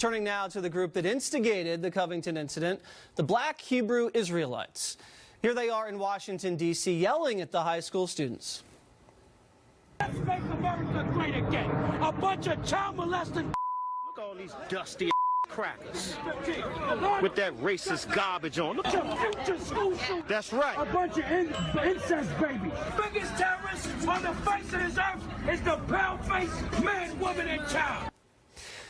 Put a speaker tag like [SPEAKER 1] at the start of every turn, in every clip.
[SPEAKER 1] Turning now to the group that instigated the Covington incident, the Black Hebrew Israelites. Here they are in Washington, D.C., yelling at the high school students.
[SPEAKER 2] Let's make America great again. A bunch of child molesting.
[SPEAKER 3] Look at all these dusty crackers with that racist garbage on. Look
[SPEAKER 2] Your future school shooters.
[SPEAKER 3] That's right.
[SPEAKER 2] A bunch of incest babies. Biggest terrorists on the face of this earth is the pale-faced man, woman, and child.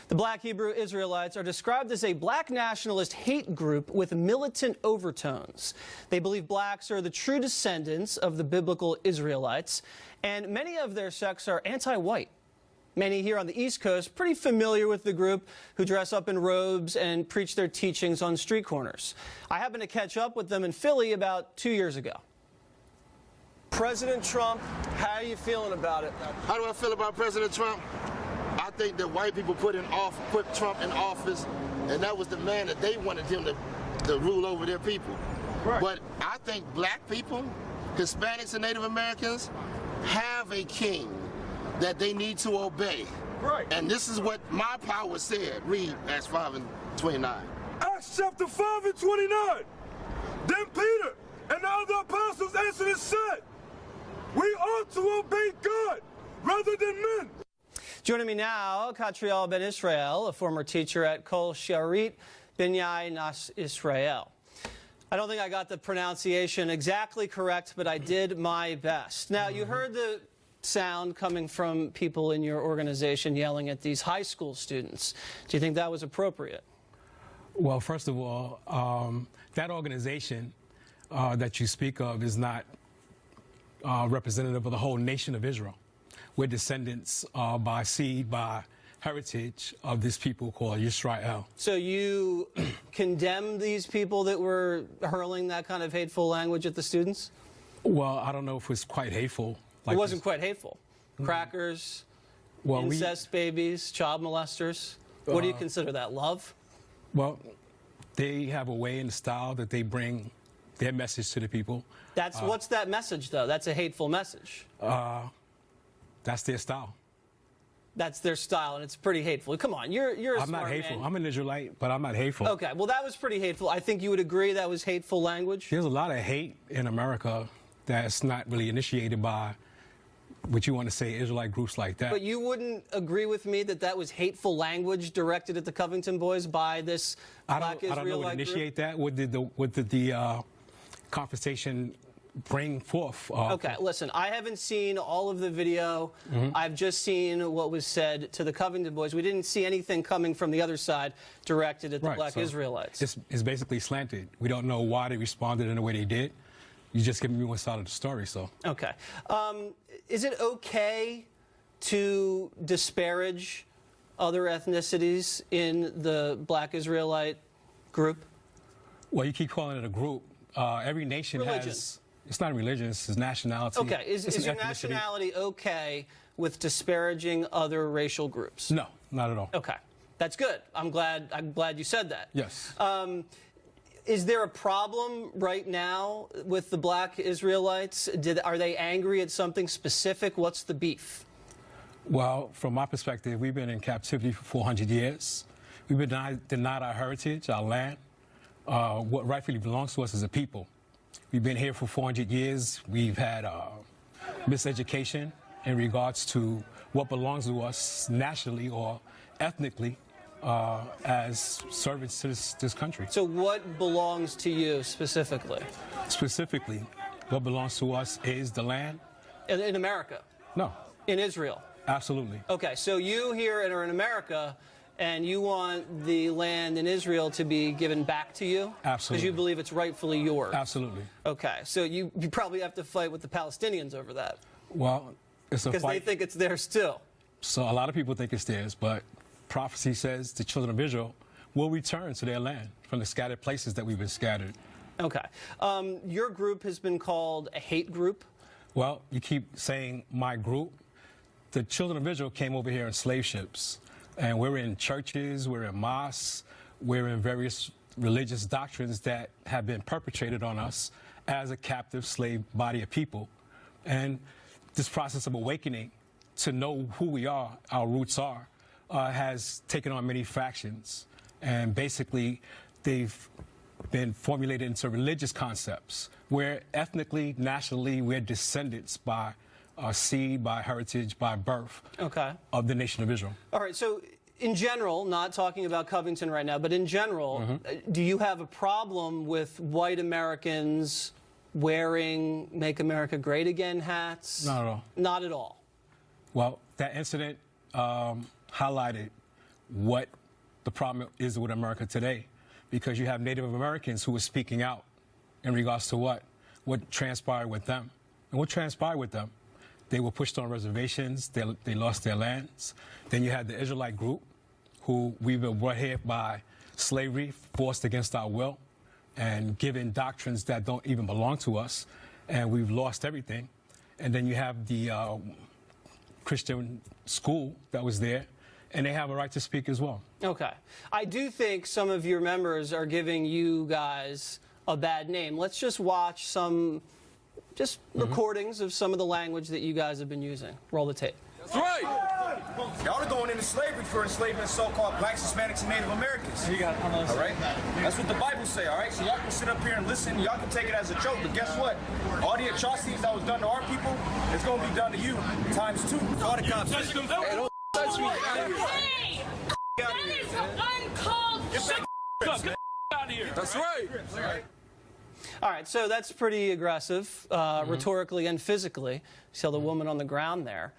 [SPEAKER 1] The Black Hebrew Israelites are described as a black nationalist hate group with militant overtones. They believe blacks are the true descendants of the biblical Israelites, and many of their sects are anti-white. Many here on the East Coast pretty familiar with the group, who dress up in robes and preach their teachings on street corners. I happened to catch up with them in Philly about 2 years ago.
[SPEAKER 4] President Trump, how are you feeling about it?
[SPEAKER 5] How do I feel about President Trump? I think that white people put Trump in office, and that was the man that they wanted him to rule over their people.
[SPEAKER 4] Right.
[SPEAKER 5] But I think black people, Hispanics and Native Americans, have a king that they need to obey.
[SPEAKER 4] Right.
[SPEAKER 5] And this is what my power said. Read Acts 5:29.
[SPEAKER 6] Acts chapter 5 and 29. Then Peter and the other apostles answered and said, we ought to obey God rather than men.
[SPEAKER 1] Joining me now, Katriel Ben Israel, a former teacher at Kol Sharit B'nai Nas Israel. I don't think I got the pronunciation exactly correct, but I did my best. Now, you heard the sound coming from people in your organization yelling at these high school students. Do you think that was appropriate?
[SPEAKER 7] Well, first of all, that organization that you speak of is not representative of the whole nation of Israel. We're descendants by seed, by heritage of this people called Israel.
[SPEAKER 1] So you condemn these people that were hurling that kind of hateful language at the students?
[SPEAKER 7] Well, I don't know if it's quite hateful.
[SPEAKER 1] It wasn't quite hateful. Crackers, incest babies, child molesters. What do you consider that, love?
[SPEAKER 7] Well, they have a way and a style that they bring their message to the people.
[SPEAKER 1] What's that message, though? That's a hateful message.
[SPEAKER 7] That's their style.
[SPEAKER 1] That's their style, and it's pretty hateful. Come on, you're a
[SPEAKER 7] I'm
[SPEAKER 1] smart
[SPEAKER 7] not hateful.
[SPEAKER 1] man.
[SPEAKER 7] I'm an Israelite, but I'm not hateful.
[SPEAKER 1] Okay, well, that was pretty hateful. I think you would agree that was hateful language?
[SPEAKER 7] There's a lot of hate in America that's not really initiated by what you want to say Israelite groups like that.
[SPEAKER 1] But you wouldn't agree with me that that was hateful language directed at the Covington boys by this black Israelite
[SPEAKER 7] I don't know what initiate that. What did the conversation bring forth?
[SPEAKER 1] Okay, listen, I haven't seen all of the video. I've just seen what was said to the Covington boys. We didn't see anything coming from the other side directed at the black Israelites.
[SPEAKER 7] It's basically slanted. We don't know why they responded in the way they did. You just giving me one side of the story, so.
[SPEAKER 1] Okay. Is it okay to disparage other ethnicities in the black Israelite group?
[SPEAKER 7] Well, you keep calling it a group. Every nation has... It's not a religion, it's nationality.
[SPEAKER 1] Okay, is your nationality okay with disparaging other racial groups?
[SPEAKER 7] No, not at all.
[SPEAKER 1] Okay, that's good. I'm glad you said that.
[SPEAKER 7] Yes.
[SPEAKER 1] Is there a problem right now with the black Israelites? Are they angry at something specific? What's the beef?
[SPEAKER 7] Well, from my perspective, we've been in captivity for 400 years. We've been denied our heritage, our land, what rightfully belongs to us as a people. We've been here for 400 years. We've had miseducation in regards to what belongs to us nationally or ethnically as servants to this country.
[SPEAKER 1] So what belongs to you specifically?
[SPEAKER 7] Specifically, what belongs to us is the land.
[SPEAKER 1] In America?
[SPEAKER 7] No.
[SPEAKER 1] In Israel?
[SPEAKER 7] Absolutely.
[SPEAKER 1] Okay, so you here are in America, and you want the land in Israel to be given back to you?
[SPEAKER 7] Absolutely.
[SPEAKER 1] Because you believe it's rightfully yours?
[SPEAKER 7] Absolutely.
[SPEAKER 1] Okay, so you probably have to fight with the Palestinians over that.
[SPEAKER 7] Well, it's a fight.
[SPEAKER 1] Because they think it's theirs too. So
[SPEAKER 7] a lot of people think it's theirs, but prophecy says the children of Israel will return to their land from the scattered places that we've been scattered.
[SPEAKER 1] Okay. Your group has been called a hate group.
[SPEAKER 7] Well, you keep saying my group. The children of Israel came over here in slave ships. And we're in churches, we're in mosques, we're in various religious doctrines that have been perpetrated on us as a captive slave body of people. And this process of awakening to know who we are, our roots are, has taken on many factions, and basically they've been formulated into religious concepts where ethnically, nationally, we're descendants by seed, by heritage, by birth of the nation of Israel.
[SPEAKER 1] All right, so in general, not talking about Covington right now, but in general, do you have a problem with white Americans wearing Make America Great Again hats?
[SPEAKER 7] Not at all.
[SPEAKER 1] Not at all.
[SPEAKER 7] Well, that incident highlighted what the problem is with America today, because you have Native Americans who are speaking out in regards to what transpired with them. And what transpired with them? They were pushed on reservations, they lost their lands. Then you had the Israelite group, who we've been brought here by slavery, forced against our will, and given doctrines that don't even belong to us, and we've lost everything. And then you have the Christian school that was there, and they have a right to speak as well.
[SPEAKER 1] Okay. I do think some of your members are giving you guys a bad name. Let's just watch some recordings of some of the language that you guys have been using. Roll the tape.
[SPEAKER 8] That's right. Y'all are going into slavery for enslaving so-called blacks, Hispanics, and Native Americans. You got it. All right? That's what the Bible say, all right? So y'all can sit up here and listen. Y'all can take it as a joke, but guess what? All the atrocities that was done to our people is going to be done to you times 2. All the cops.
[SPEAKER 2] Hey, don't touch me.
[SPEAKER 9] Hey! That is uncalled for.
[SPEAKER 2] Get out of here. That's right.
[SPEAKER 1] All right, so that's pretty aggressive, rhetorically and physically. You saw the woman on the ground there.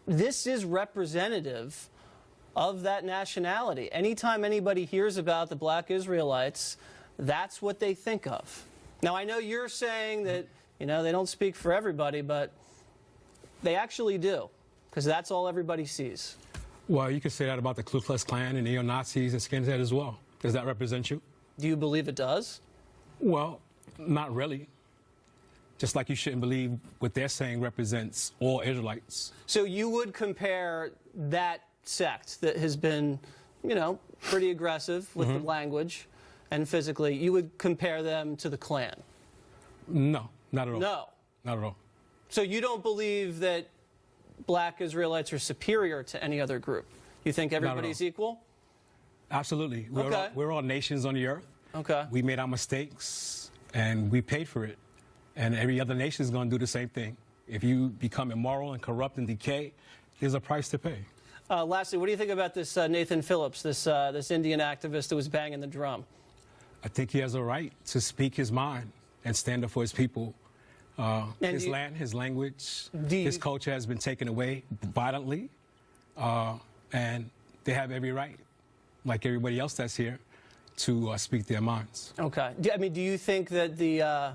[SPEAKER 1] This is representative of that nationality. Anytime anybody hears about the black Israelites, that's what they think of. Now, I know you're saying that, they don't speak for everybody, but they actually do, because that's all everybody sees.
[SPEAKER 7] Well, you could say that about the Ku Klux Klan and neo-Nazis and skinheads as well. Does that represent you?
[SPEAKER 1] Do you believe it does?
[SPEAKER 7] Well, not really. Just like you shouldn't believe what they're saying represents all Israelites.
[SPEAKER 1] So you would compare that sect that has been, pretty aggressive with the language and physically, you would compare them to the Klan?
[SPEAKER 7] No, not at all.
[SPEAKER 1] No?
[SPEAKER 7] Not at all.
[SPEAKER 1] So you don't believe that black Israelites are superior to any other group? You think everybody's equal?
[SPEAKER 7] Absolutely. We're all nations on the earth.
[SPEAKER 1] Okay.
[SPEAKER 7] We made our mistakes, and we paid for it. And every other nation is going to do the same thing. If you become immoral and corrupt and decay, there's a price to pay.
[SPEAKER 1] Lastly, what do you think about this Nathan Phillips, this Indian activist who was banging the drum?
[SPEAKER 7] I think he has a right to speak his mind and stand up for his people. His land, his language, his culture has been taken away violently, and they have every right, like everybody else that's here, to speak their minds.
[SPEAKER 1] Okay. Do you think that the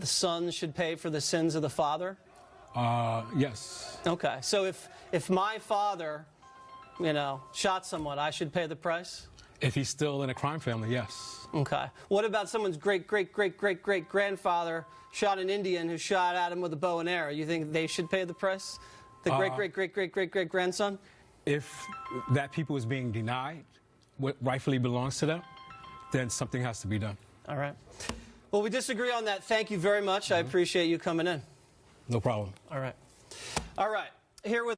[SPEAKER 1] son should pay for the sins of the father?
[SPEAKER 7] Yes.
[SPEAKER 1] Okay. So if my father, shot someone, I should pay the price?
[SPEAKER 7] If he's still in a crime family, yes.
[SPEAKER 1] Okay. What about someone's great-great-great-great-great-grandfather shot an Indian who shot at him with a bow and arrow? You think they should pay the price? The great-great-great-great-great-great-grandson?
[SPEAKER 7] If that people is being denied what rightfully belongs to them, then something has to be done.
[SPEAKER 1] All right. Well, we disagree on that. Thank you very much. I appreciate you coming in.
[SPEAKER 7] No problem.
[SPEAKER 1] All right. All right. Here with